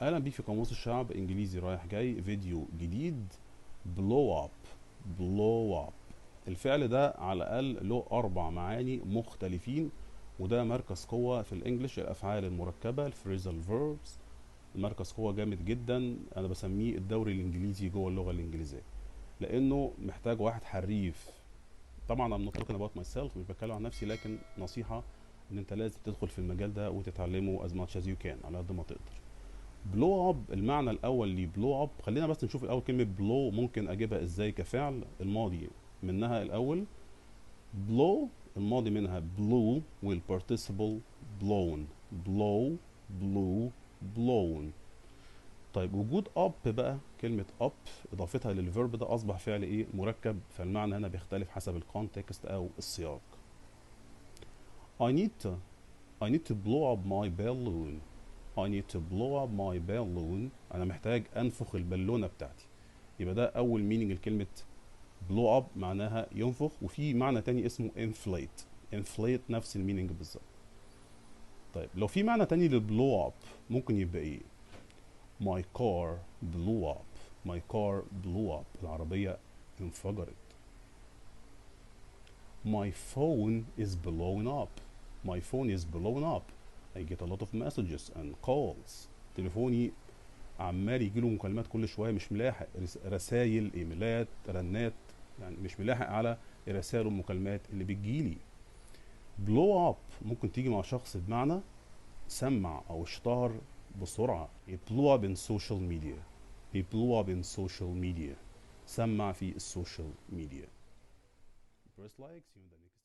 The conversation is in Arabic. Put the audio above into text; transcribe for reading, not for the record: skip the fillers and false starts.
اهلا بيك في قاموس الشعب انجليزي رايح جاي فيديو جديد. blow up. blow up. الفعل ده على الاقل له 4 معاني مختلفين، وده مركز قوة في الانجليش، الافعال المركبة الفريزال فيربس. مركز قوة جامد جدا، انا بسميه الدوري الانجليزي جوه اللغة الانجليزية، لانه محتاج واحد حريف. طبعا I'm not talking about myself، مش بتكلم عن نفسي، لكن نصيحة ان انت لازم تدخل في المجال ده وتتعلمه as much as you can على قد ما تقدر. بلو اب، المعنى الاول لبلو اب، خلينا بس نشوف الاول كلمه بلو ممكن اجيبها ازاي كفعل. الماضي منها الاول بلو، الماضي منها بلو والبارتيسيبل blown. بلو، بلو، blown. طيب وجود اب بقى، كلمه اب اضافتها للفيرب ده اصبح فعل ايه مركب، فالمعنى هنا بيختلف حسب الكونتكست او السياق. I need to I need to blow up my balloon. I need to blow up my balloon. انا محتاج انفخ البالونه بتاعتي. يبقى ده اول مينينج لكلمه blow up، معناها ينفخ، وفي معنى تاني اسمه inflate. inflate نفس المينينج بالظبط. طيب لو في معنى تاني للبلو اب ممكن يبقى ايه؟ my car blew up. my car blew up. العربيه انفجرت. my phone is blown up. my phone is blown up. I get a lot of messages and calls. تليفوني عمال يجيله مكالمات كل شويه، مش ملاحق، رسايل، ايميلات، رنات، يعني مش ملاحق على الرسائل والمكالمات اللي بتجيلي. بلو اب ممكن تيجي مع شخص بمعنى سمع او اشتهر بسرعه. he blew up in social media. he blew up in social media. سمع في السوشيال ميديا. press like see you in the next